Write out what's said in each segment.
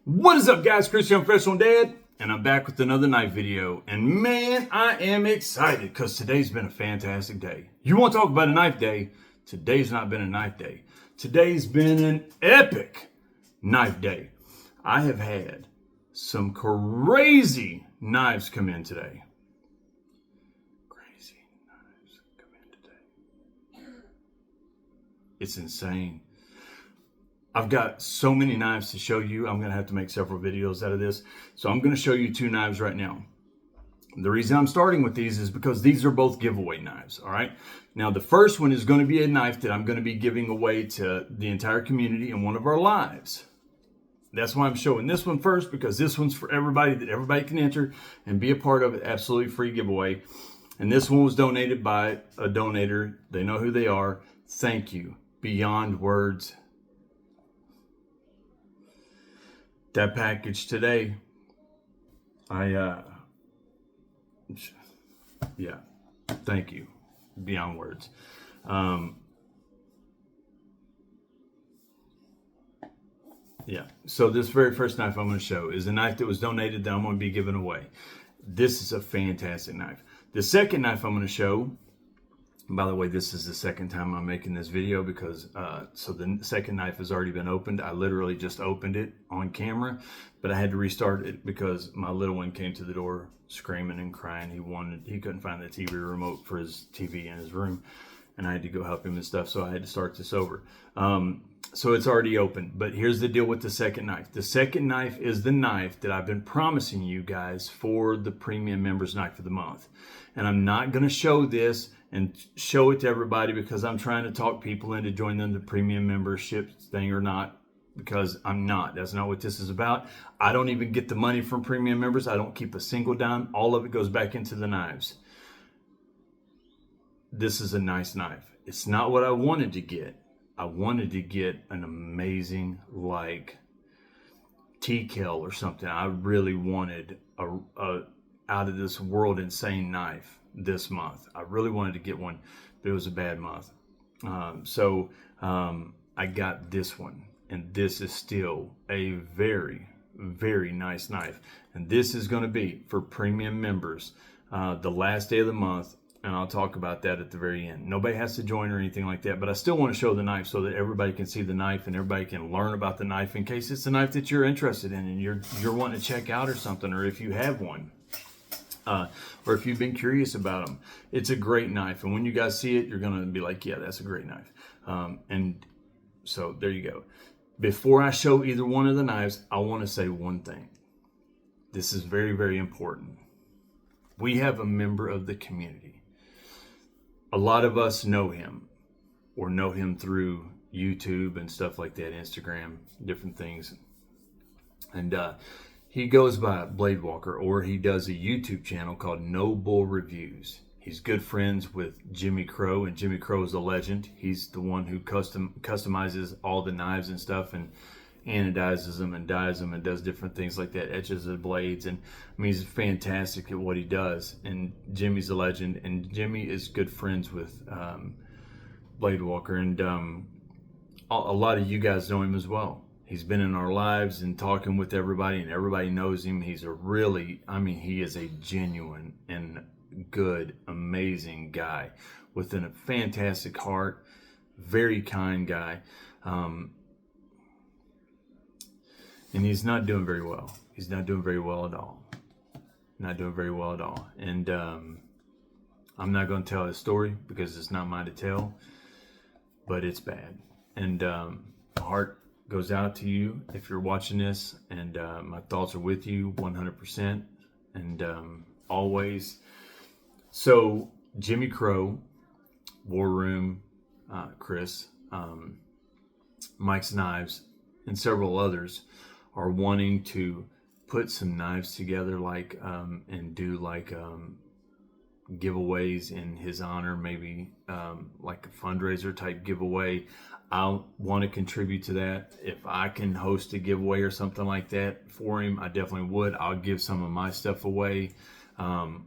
What is up, guys? Christian Professional Dad, and I'm back with another knife video. And man, I am excited because today's been a fantastic day. You want to talk about a knife day? Today's not been a knife day. Today's been an epic knife day. I have had some crazy knives come in today. Crazy knives come in today. It's insane. I've got so many knives to show you. I'm going to have to make several videos out of this. So I'm going to show you two knives right now. The reason I'm starting with these is because these are both giveaway knives, all right? Now, the first one is going to be a knife that I'm going to be giving away to the entire community in one of our lives. That's why I'm showing this one first, because this one's for everybody, that everybody can enter and be a part of it. Absolutely free giveaway. And this one was donated by a donator. They know who they are. Thank you. Beyond words. That package today, yeah, thank you, beyond words. Yeah, so this very first knife I'm going to show is a knife that was donated that I'm going to be giving away. This is a fantastic knife. The second knife I'm going to show, by the way, this is the second time I'm making this video because, so the second knife has already been opened. I literally just opened it on camera, but I had to restart it because my little one came to the door screaming and crying. He couldn't find the TV remote for his TV in his room, and I had to go help him and stuff, so I had to start this over. So it's already open, but here's the deal with the second knife. The second knife is the knife that I've been promising you guys for the Premium Members Knife of the Month. And I'm not going to show this and show it to everybody because I'm trying to talk people into joining the Premium Membership thing or not, because I'm not. That's not what this is about. I don't even get the money from Premium Members. I don't keep a single dime. All of it goes back into the knives. This is a nice knife. It's not what I wanted to get. I wanted to get an amazing, like, T-Kill or something. I really wanted a out of this world insane knife this month. I really wanted to get one, but it was a bad month. I got this one, and this is still a very, very nice knife. And this is going to be for Premium members the last day of the month. And I'll talk about that at the very end. Nobody has to join or anything like that, but I still want to show the knife so that everybody can see the knife and everybody can learn about the knife in case it's a knife that you're interested in and you're wanting to check out or something, or if you have one, or if you've been curious about them. It's a great knife, and when you guys see it, you're going to be like, yeah, that's a great knife. And so there you go. Before I show either one of the knives, I want to say one thing. This is very, very important. We have a member of the community. A lot of us know him or know him through YouTube and stuff like that, Instagram, different things. And he goes by Blade Walker, or he does a YouTube channel called No Bull Reviews. He's good friends with Jimmy Crow, and Jimmy Crow is a legend. He's the one who customizes all the knives and stuff and anodizes them and dyes them and does different things like that, etches the blades. And I mean, he's fantastic at what he does, and Jimmy's a legend, and Jimmy is good friends with Blade Walker, and a lot of you guys know him as well. He's been in our lives and talking with everybody, and everybody knows him. He's a really, I mean, he is a genuine and good, amazing guy with a fantastic heart, very kind guy. And he's not doing very well. He's not doing very well at all. Not doing very well at all. And I'm not going to tell his story because it's not mine to tell, but it's bad. And my heart goes out to you if you're watching this, and my thoughts are with you 100%, and always. So Jimmy Crow, War Room, Chris, Mike's Knives, and several others are wanting to put some knives together, like and do like giveaways in his honor, maybe like a fundraiser type giveaway. I want to contribute to that. If I can host a giveaway or something like that for him, I definitely would. I'll give some of my stuff away,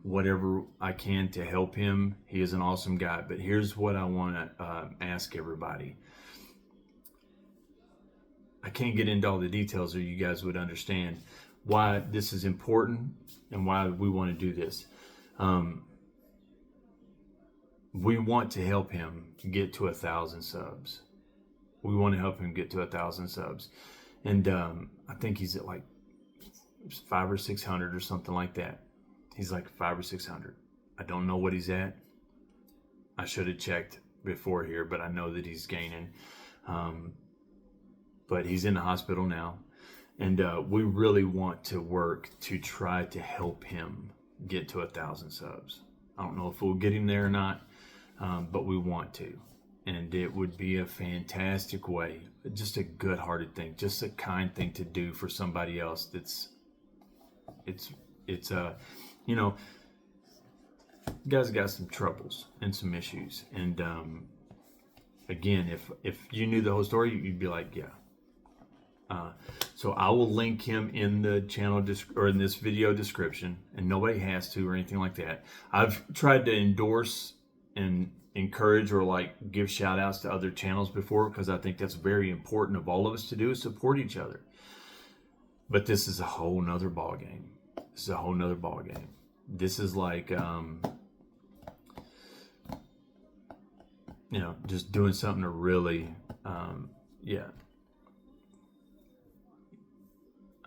whatever I can to help him. He is an awesome guy. But here's what I want to ask everybody. I can't get into all the details, or you guys would understand why this is important and why we want to do this. We want to help him get to 1,000 subs. We want to help him get to 1,000 subs. And I think he's at like 500 or 600 or something like that. He's like 500 or 600. I don't know what he's at. I should have checked before here, but I know that he's gaining. But he's in the hospital now. And we really want to work to try to help him get to 1,000 subs. I don't know if we'll get him there or not, but we want to. And it would be a fantastic way, just a good-hearted thing, just a kind thing to do for somebody else. You know, guys got some troubles and some issues. And again, if you knew the whole story, you'd be like, yeah. So I will link him in the channel or in this video description, and nobody has to or anything like that. I've tried to endorse and encourage or like give shout outs to other channels before, because I think that's very important of all of us to do, is support each other. But this is a whole nother ball game. This is like, just doing something to really,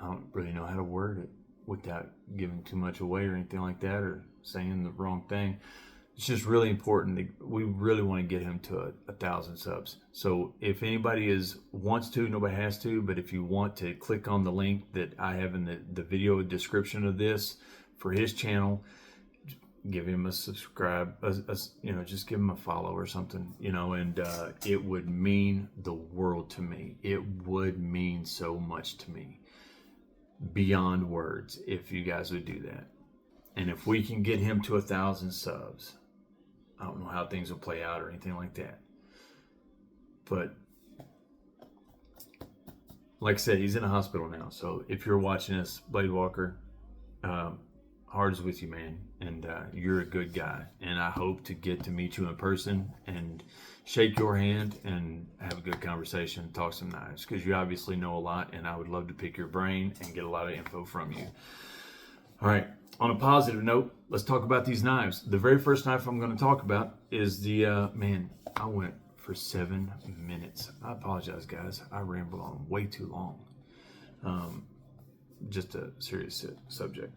I don't really know how to word it without giving too much away or anything like that, or saying the wrong thing. It's just really important. We really want to get him to 1,000 subs. So if anybody wants to, nobody has to, but if you want to click on the link that I have in the video description of this for his channel, give him a subscribe, just give him a follow or something, and it would mean the world to me. It would mean so much to me, beyond words, if you guys would do that. And if we can get him to 1,000 subs, I don't know how things will play out or anything like that. But like I said, he's in a hospital now. So if you're watching this, Blade Walker, heart is with you, man. And you're a good guy. And I hope to get to meet you in person and shake your hand and have a good conversation, talk some knives, because you obviously know a lot, and I would love to pick your brain and get a lot of info from you. All right. On a positive note, let's talk about these knives. The very first knife I'm going to talk about is the, I went for 7 minutes. I apologize, guys. I rambled on way too long. Just a serious subject.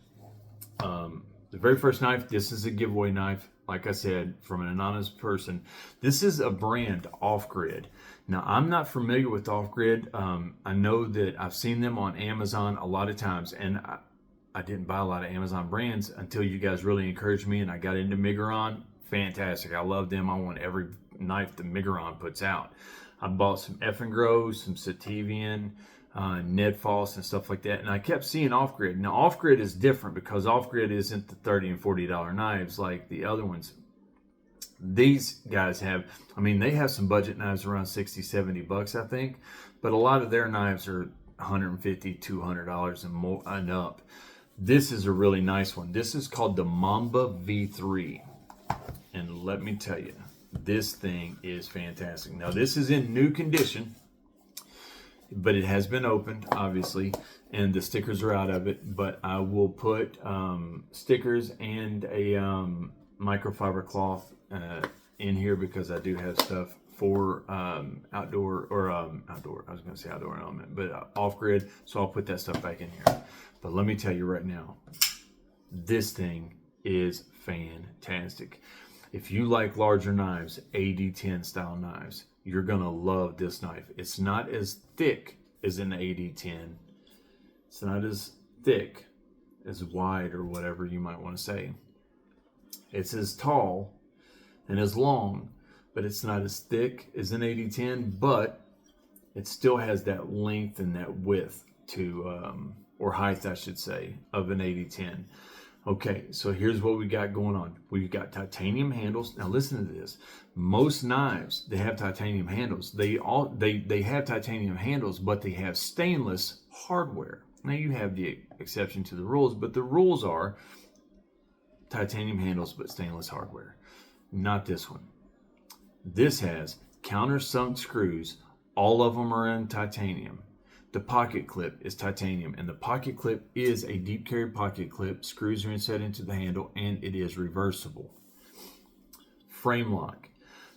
The very first knife, this is a giveaway knife, like I said, from an anonymous person. This is a brand, Off Grid. Now, I'm not familiar with Off Grid. I know that I've seen them on Amazon a lot of times, and I didn't buy a lot of Amazon brands until you guys really encouraged me, and I got into Miguron. Fantastic. I love them. I want every knife that Miguron puts out. I bought some Effengrow, some Sativian, Ned Foss, and stuff like that. And I kept seeing Off Grid. Now, Off Grid is different because Off Grid isn't the $30 and $40 knives like the other ones. These guys have, they have some budget knives around $60-$70, I think. But a lot of their knives are $150, $200 and more and up. This is a really nice one. This is called the Mamba V3. And let me tell you, this thing is fantastic. Now, this is in new condition, but it has been opened, obviously, and the stickers are out of it. But I will put stickers and a microfiber cloth in here, because I do have stuff for outdoor element, but Off Grid. So I'll put that stuff back in here. But let me tell you right now, this thing is fantastic. If you like larger knives, AD10 style knives, you're gonna love this knife. It's not as thick as an AD10. It's not as thick, as wide, or whatever you might want to say. It's as tall and as long, but it's not as thick as an AD10, but it still has that length and that width to, or height, I should say, of an AD10. Okay, so here's what we got going on. We've got titanium handles. Now listen to this. Most knives, they have titanium handles. They have titanium handles, but they have stainless hardware. Now you have the exception to the rules, but the rules are titanium handles but stainless hardware. Not this one. This has countersunk screws. All of them are in titanium. The pocket clip is titanium, and the pocket clip is a deep carry pocket clip. Screws are inset into the handle, and it is reversible. Frame lock.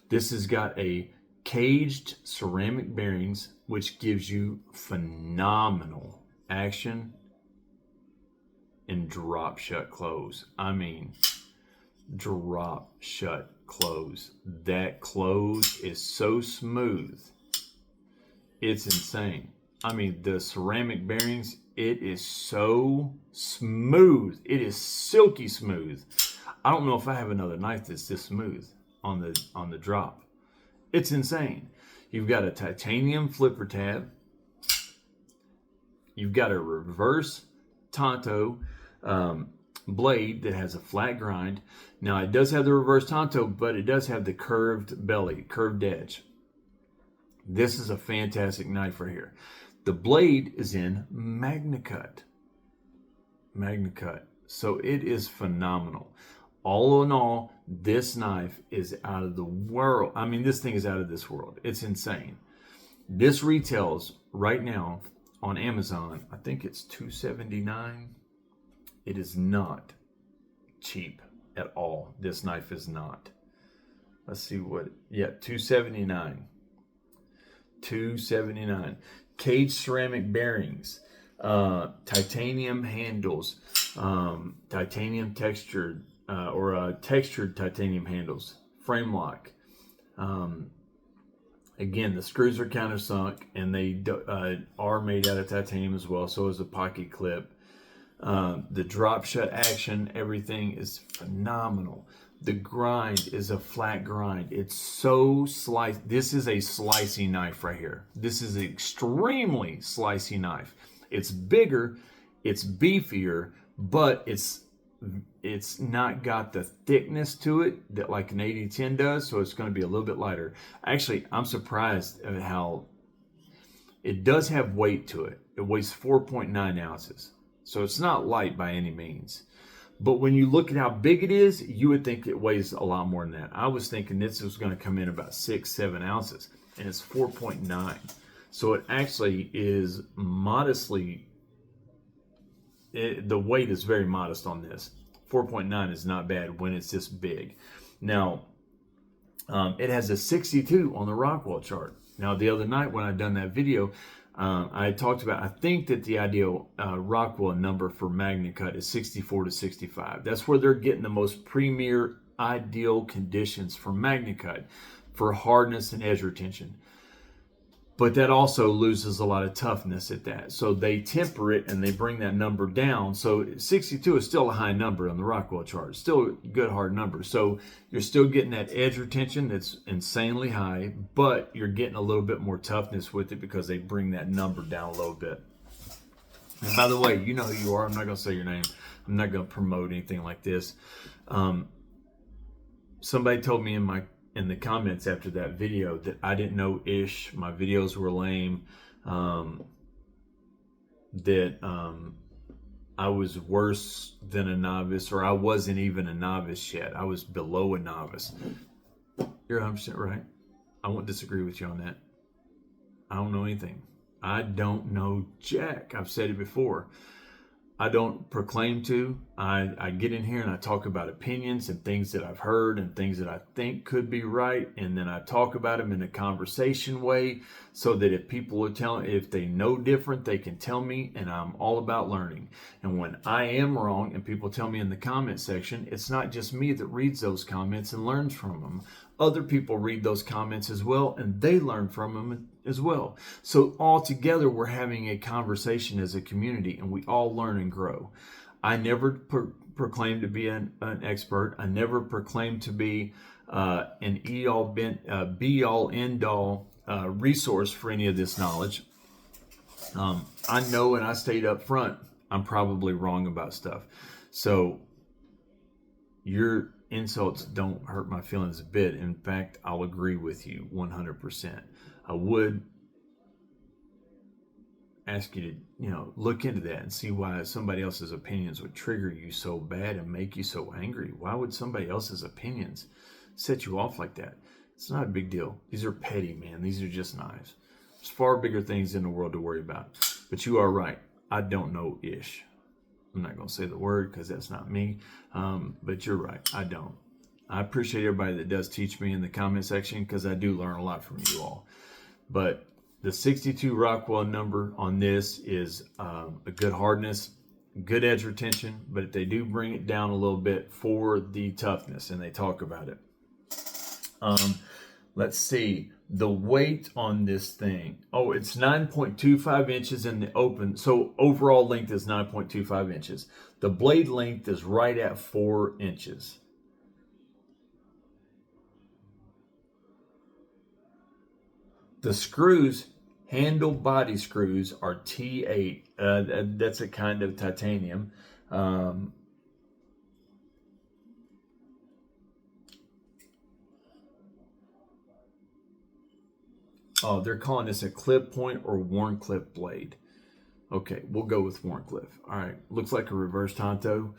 This has got a caged ceramic bearings, which gives you phenomenal action and drop shut close. I mean, drop shut close. That close is so smooth. It's insane. I mean, the ceramic bearings, it is so smooth. It is silky smooth. I don't know if I have another knife that's this smooth on the drop. It's insane. You've got a titanium flipper tab. You've got a reverse Tonto blade that has a flat grind. Now, it does have the reverse Tonto, but it does have the curved belly, curved edge. This is a fantastic knife right here. The blade is in MagnaCut. MagnaCut. So it is phenomenal. All in all, this knife is out of the world. I mean, this thing is out of this world. It's insane. This retails right now on Amazon. I think it's $279. It is not cheap at all. This knife is not. Let's see what. Yeah, $279. $279. Caged ceramic bearings, titanium handles, titanium textured textured titanium handles, frame lock. Again, the screws are countersunk, and they are made out of titanium as well. So is the pocket clip. The drop shut action, everything is phenomenal. The grind is a flat grind. It's so sliced. This is a slicey knife right here. This is an extremely slicey knife. It's bigger, it's beefier, but it's not got the thickness to it that like an 8010 does, so it's going to be a little bit lighter. Actually, I'm surprised at how it does have weight to it. It weighs 4.9 ounces, so it's not light by any means. But when you look at how big it is, you would think it weighs a lot more than that. I was thinking this was going to come in about 6-7 ounces, and it's 4.9. So it actually is modestly, the weight is very modest on this. 4.9 is not bad when it's this big. Now, it has a 62 on the Rockwell chart. Now, the other night when I done that video, I talked about, I think that the ideal Rockwell number for MagnaCut is 64 to 65. That's where they're getting the most premier ideal conditions for MagnaCut for hardness and edge retention. But that also loses a lot of toughness at that. So they temper it and they bring that number down. So 62 is still a high number on the Rockwell chart. Still a good hard number. So you're still getting that edge retention that's insanely high, but you're getting a little bit more toughness with it because they bring that number down a little bit. And by the way, you know who you are. I'm not going to say your name. I'm not going to promote anything like this. Somebody told me in the comments after that video that I didn't know Ish, my videos were lame, that I was worse than a novice, or I wasn't even a novice yet. I was below a novice. You're 100% right. I won't disagree with you on that. I don't know anything. I don't know jack. I've said it before. I don't proclaim to. I get in here and I talk about opinions and things that I've heard and things that I think could be right, and then I talk about them in a conversation way so that if people are if they know different, they can tell me, and I'm all about learning. And when I am wrong and people tell me in the comment section, it's not just me that reads those comments and learns from them. Other people read those comments as well, and they learn from them as well. So all together, we're having a conversation as a community, and we all learn and grow. I never proclaim to be an expert. I never proclaim to be an be-all, end-all resource for any of this knowledge. I know, and I stayed up front, I'm probably wrong about stuff. So your insults don't hurt my feelings a bit. In fact, I'll agree with you 100%. I would ask you to, look into that and see why somebody else's opinions would trigger you so bad and make you so angry. Why would somebody else's opinions set you off like that? It's not a big deal. These are petty, man. These are just knives. There's far bigger things in the world to worry about. But you are right. I don't know ish. I'm not going to say the word because that's not me. But you're right. I don't. I appreciate everybody that does teach me in the comment section because I do learn a lot from you all. But the 62 Rockwell number on this is a good hardness, good edge retention, but they do bring it down a little bit for the toughness, and they talk about it. Let's see the weight on this thing. Oh, it's 9.25 inches in the open. So overall length is 9.25 inches. The blade length is right at 4 inches. The screws, handle body screws, are T8. That's a kind of titanium. Oh, they're calling this a clip point or Wharncliffe blade. Okay, we'll go with Wharncliffe. All right, looks like a reverse Tonto.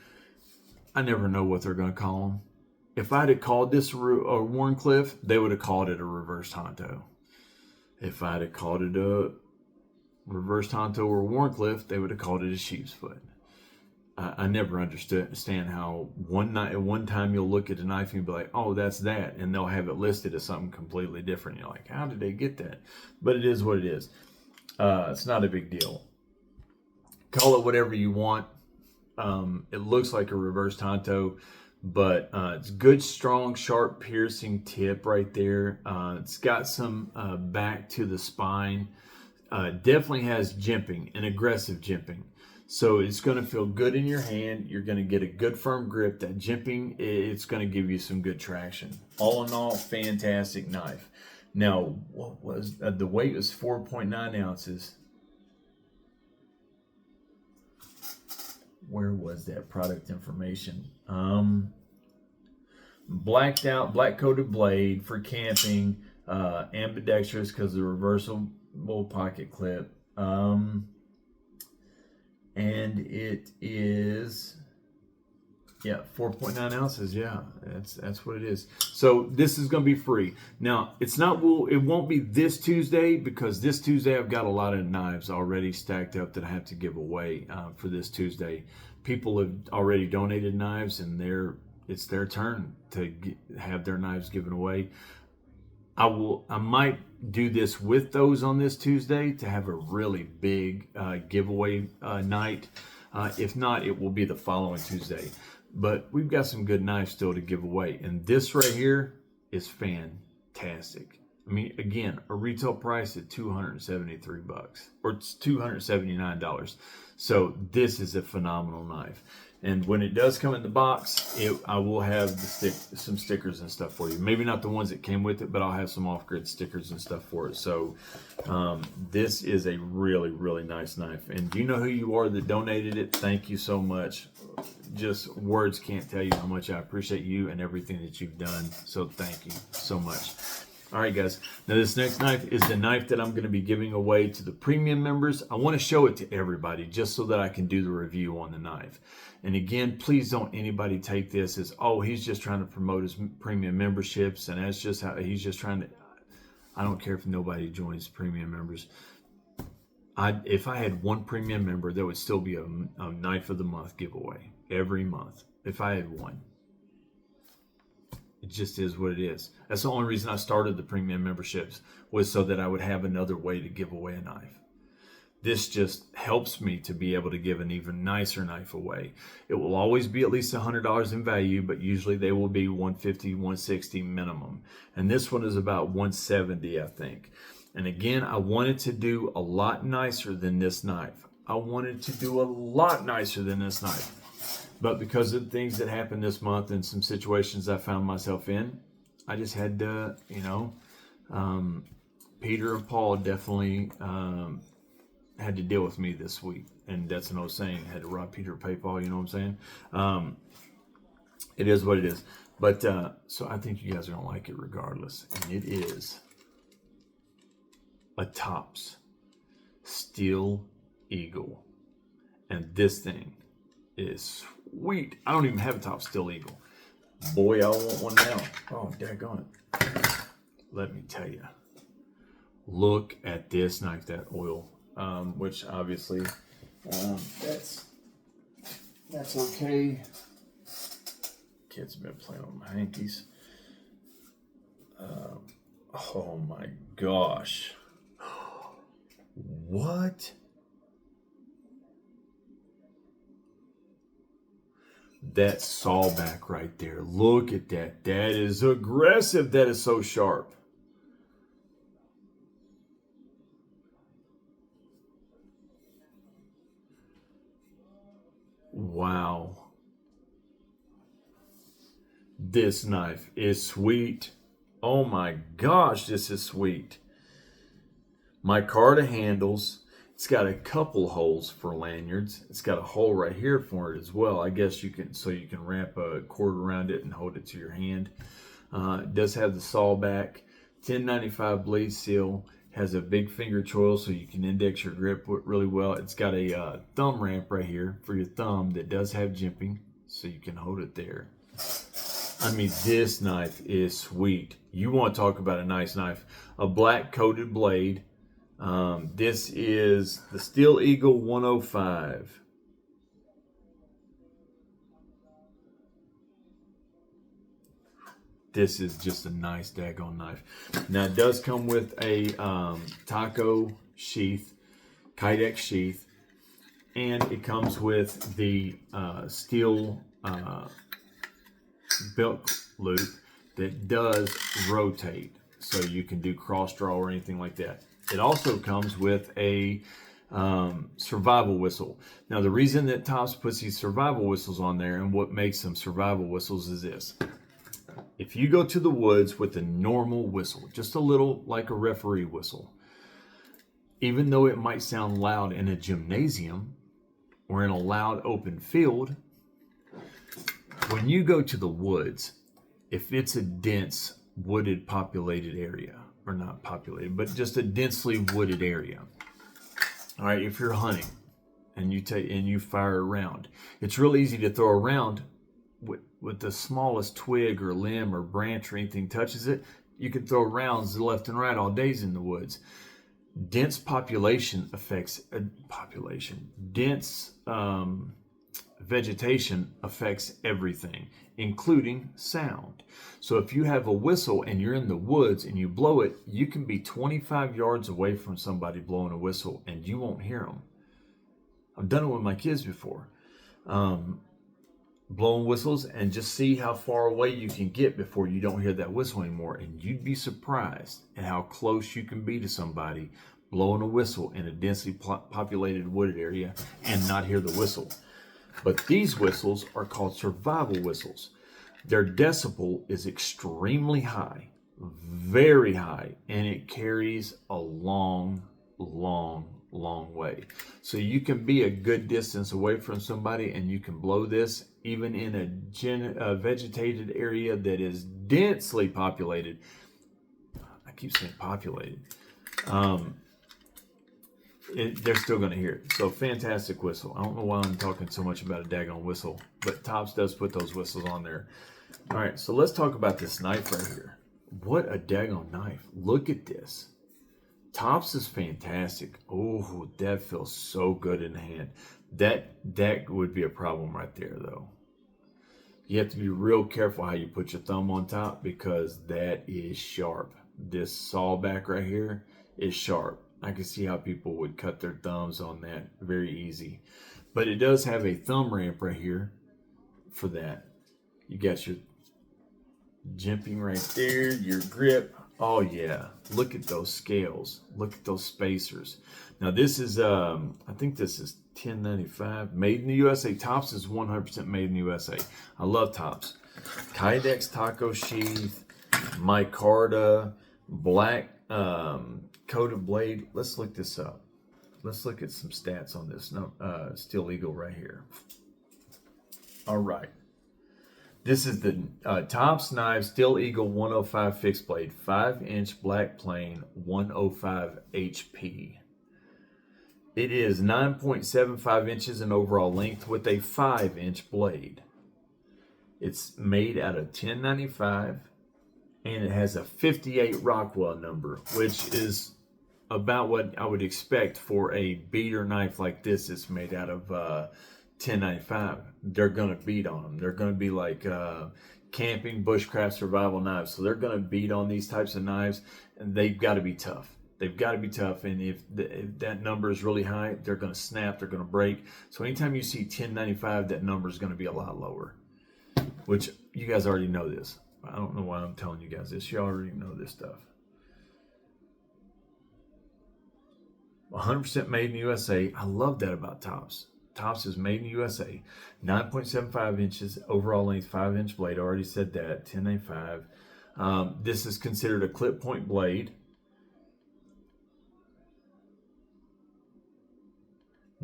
I never know what they're going to call them. If I'd have called this a Wharncliffe, they would have called it a reverse Tonto. If I'd have called it a reverse Tonto or Wharncliffe, they would have called it a sheep's foot. I never understand how one time you'll look at a knife and you'll be like, oh, that's that. And they'll have it listed as something completely different. You're like, how did they get that? But it is what it is. It's not a big deal. Call it whatever you want. It looks like a reverse Tonto, but it's good, strong, sharp, piercing tip right there. It's got some back to the spine. Definitely has jimping and aggressive jimping. So it's going to feel good in your hand. You're going to get a good firm grip. That jimping, it's going to give you some good traction. All in all, fantastic knife. Now, what was the weight was 4.9 ounces. Where was that product information? Blacked out, black coated blade for camping, ambidextrous because of the reversible pocket clip. And it is, 4.9 ounces. Yeah, that's what it is. So this is going to be free. Now, it won't be this Tuesday because this Tuesday I've got a lot of knives already stacked up that I have to give away for this Tuesday. People have already donated knives, and it's their turn to have their knives given away. I might do this with those on this Tuesday to have a really big giveaway night. If not, it will be the following Tuesday. But we've got some good knives still to give away. And this right here is fantastic. I mean, again, a retail price at $273 or it's $279. So this is a phenomenal knife. And when it does come in the box, I will have some stickers and stuff for you. Maybe not the ones that came with it, but I'll have some off-grid stickers and stuff for it. So this is a really, really nice knife. And do you know who you are that donated it? Thank you so much. Just words can't tell you how much I appreciate you and everything that you've done. So thank you so much. All right, guys. Now, this next knife is the knife that I'm going to be giving away to the premium members. I want to show it to everybody just so that I can do the review on the knife. And again, please don't anybody take this as, oh, he's just trying to promote his premium memberships, and that's just how he's just trying to. I don't care if nobody joins premium members. If I had one premium member, there would still be a knife of the month giveaway every month. If I had one. It just is what it is. That's the only reason I started the premium memberships, was so that I would have another way to give away a knife. This just helps me to be able to give an even nicer knife away. It will always be at least $100 in value, but usually they will be $150, $160 minimum. And this one is about $170, I think. And again, I wanted to do a lot nicer than this knife. But because of things that happened this month and some situations I found myself in, I just had to, Peter and Paul definitely had to deal with me this week. And that's an old saying, had to rob Peter to pay Paul, you know what I'm saying? It is what it is. But, so I think you guys are going to like it regardless. And it is a Tops Steel Eagle. And this thing is sweet. I don't even have a Tops Steel Eagle. Boy, I want one now. Oh, daggone it. Let me tell you. Look at this knife, that oil, which obviously that's okay. Kids have been playing on my hankies. Oh my gosh. What? That sawback right there. Look at that. That is aggressive. That is so sharp. Wow. This knife is sweet. Oh my gosh, this is sweet. Micarta handles. It's got a couple holes for lanyards. It's got a hole right here for it as well. I guess you can, so you can wrap a cord around it and hold it to your hand. It does have the sawback. 1095 blade seal. Has a big finger choil so you can index your grip really well. It's got a thumb ramp right here for your thumb that does have jimping, so you can hold it there. I mean, this knife is sweet. You want to talk about a nice knife. A black coated blade. This is the Steel Eagle 105. This is just a nice daggone knife. Now, it does come with a taco sheath, Kydex sheath, and it comes with the steel belt loop that does rotate, so you can do cross draw or anything like that. It also comes with a survival whistle. Now, the reason that Tops puts these survival whistles on there and what makes them survival whistles is this. If you go to the woods with a normal whistle, just a little like a referee whistle, even though it might sound loud in a gymnasium or in a loud open field, when you go to the woods, if it's a dense wooded populated area, or not populated, but just a densely wooded area, all right, if you're hunting and you fire a round, it's real easy to throw a round with the smallest twig or limb or branch or anything touches it. You can throw rounds left and right all days in the woods. Dense population affects dense vegetation affects everything, including sound. So if you have a whistle and you're in the woods and you blow it, you can be 25 yards away from somebody blowing a whistle and you won't hear them. I've done it with my kids before. Blowing whistles, and just see how far away you can get before you don't hear that whistle anymore. And you'd be surprised at how close you can be to somebody blowing a whistle in a densely populated wooded area and not hear the whistle. But these whistles are called survival whistles. Their decibel is extremely high, very high, and it carries a long way. So you can be a good distance away from somebody and you can blow this even in a vegetated area that is densely populated. I keep saying populated. They're still going to hear it. So fantastic whistle. I don't know why I'm talking so much about a daggone whistle, but Tops does put those whistles on there. All right, so let's talk about this knife right here. What a daggone knife. Look at this. Tops is fantastic. Oh, that feels so good in the hand. That would be a problem right there, though. You have to be real careful how you put your thumb on top because that is sharp. This sawback right here is sharp. I can see how people would cut their thumbs on that very easy. But it does have a thumb ramp right here for that. You got your jimping right there, your grip. Oh yeah, look at those scales. Look at those spacers. Now this is, I think this is 1095, made in the USA. Tops is 100% made in the USA. I love Tops. Kydex taco sheath, micarta, black coated blade. Let's look this up. Let's look at some stats on this Steel Eagle right here. All right. This is the Tops Knives Steel Eagle 105 fixed blade, 5-inch black plane, 105 HP. It is 9.75 inches in overall length with a 5-inch blade. It's made out of 1095 and it has a 58 Rockwell number, which is about what I would expect for a beater knife like this. It's made out of 1095. They're gonna beat on them. They're gonna be like camping, bushcraft, survival knives. So they're gonna beat on these types of knives, and they've got to be tough. They've got to be tough, and if that number is really high, they're going to snap, they're going to break. So anytime you see 1095, that number is going to be a lot lower, which you guys already know this. I don't know why I'm telling you guys this. You already know this stuff. 100% made in the USA. I love that about Tops. Tops is made in the USA. 9.75 inches overall length, 5-inch blade. I already said that. 1095. This is considered a clip point blade.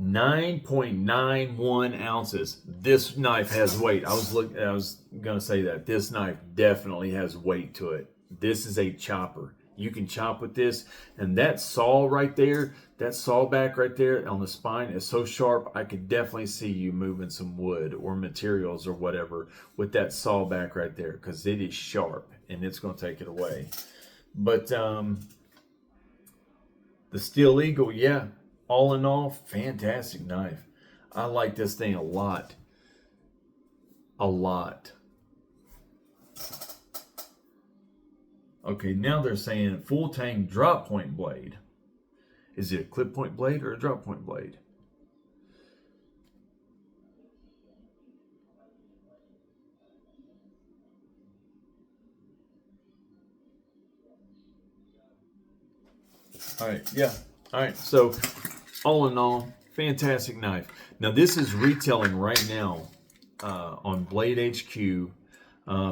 9.91 ounces. This knife has weight. I was gonna say that this knife definitely has weight to it. This is a chopper. You can chop with this, and that saw right there, that saw back right there on the spine is so sharp. I could definitely see you moving some wood or materials or whatever with that saw back right there, because it is sharp and it's gonna take it away. But the Steel Eagle, yeah. All in all, fantastic knife. I like this thing a lot. A lot. Okay, now they're saying full tang drop point blade. Is it a clip point blade or a drop point blade? All right, yeah. All right, so all in all, fantastic knife. Now this is retailing right now on Blade HQ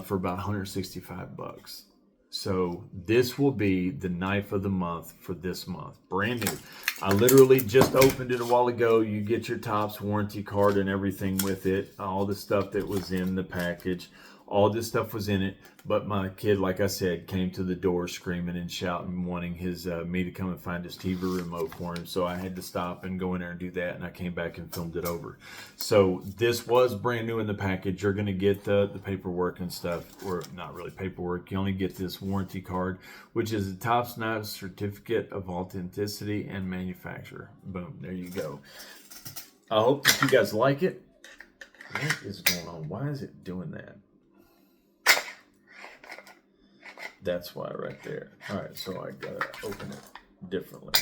for about 165 bucks. So this will be the knife of the month for this month. Brand new. I literally just opened it a while ago. You get your Tops warranty card and everything with it. All the stuff that was in the package. All this stuff was in it. But my kid, like I said, came to the door screaming and shouting, wanting his me to come and find his TV remote for him. So I had to stop and go in there and do that. And I came back and filmed it over. So this was brand new in the package. You're going to get the paperwork and stuff. Or not really paperwork. You only get this warranty card, which is a Tops Knives Certificate of Authenticity and Manufacturer. Boom. There you go. I hope that you guys like it. What is going on? Why is it doing that? That's why right there. All right, so I gotta open it differently.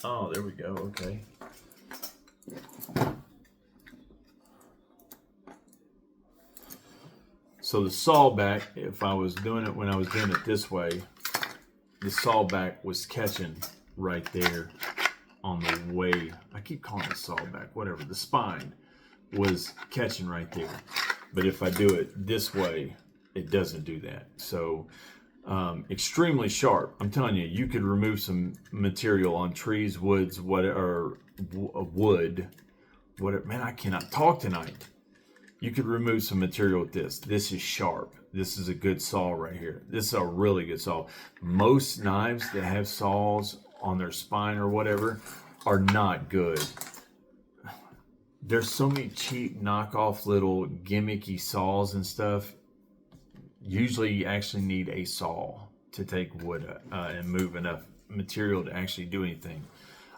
Oh, there we go. Okay. So the saw back, if I was doing it when I was doing it this way, the saw back was catching right there on the way. I keep calling it saw back, whatever. The spine was catching right there. But if I do it this way, it doesn't do that. So extremely sharp. I'm telling you, you could remove some material on trees, woods, whatever, wood, whatever. Man, I cannot talk tonight. You could remove some material with this. This is sharp. This is a good saw right here. This is a really good saw. Most knives that have saws on their spine or whatever are not good. There's so many cheap knockoff little gimmicky saws and stuff. Usually you actually need a saw to take wood and move enough material to actually do anything.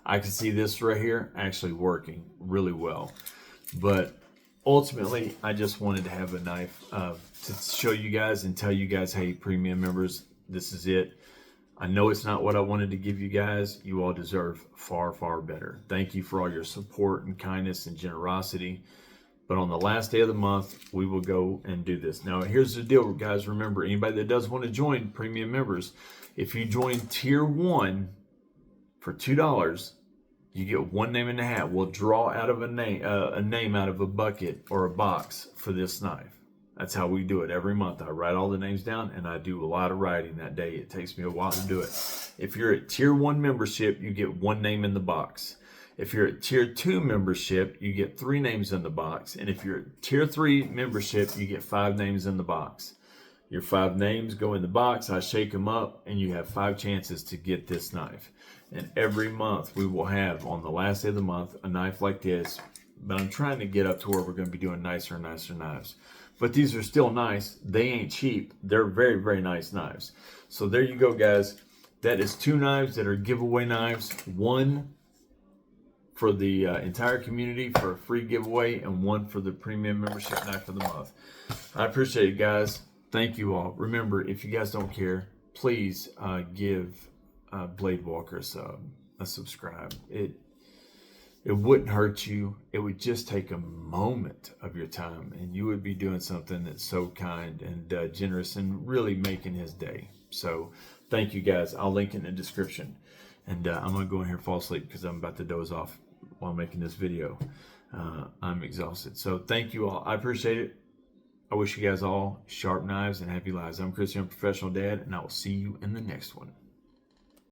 I can see this right here actually working really well. But ultimately, I just wanted to have a knife to show you guys and tell you guys, hey, premium members, this is it. I know it's not what I wanted to give you guys. You all deserve far, far better. Thank you for all your support and kindness and generosity. But on the last day of the month, we will go and do this. Now, here's the deal, guys. Remember, anybody that does want to join premium members, if you join tier 1 for $2, you get one name in the hat. We'll draw out of a name out of a bucket or a box for this knife. That's how we do it every month. I write all the names down, and I do a lot of writing that day. It takes me a while to do it. If you're at tier 1 membership, you get one name in the box. If you're at tier 2 membership, you get 3 names in the box. And if you're at tier 3 membership, you get 5 names in the box. Your 5 names go in the box. I shake them up, and you have 5 chances to get this knife. And every month we will have, on the last day of the month, a knife like this. But I'm trying to get up to where we're going to be doing nicer and nicer knives. But these are still nice. They ain't cheap. They're very, very nice knives. So there you go, guys. That is 2 knives that are giveaway knives. One for the entire community for a free giveaway, and one for the premium membership knife of the month. I appreciate it, guys. Thank you all. Remember, if you guys don't care, please give Blade Walker a subscribe. It wouldn't hurt you. It would just take a moment of your time, and you would be doing something that's so kind and generous and really making his day. So thank you, guys. I'll link it in the description. And I'm going to go in here and fall asleep because I'm about to doze off while making this video. I'm exhausted. So thank you all. I appreciate it. I wish you guys all sharp knives and happy lives. I'm Chris, your professional dad, and I will see you in the next one.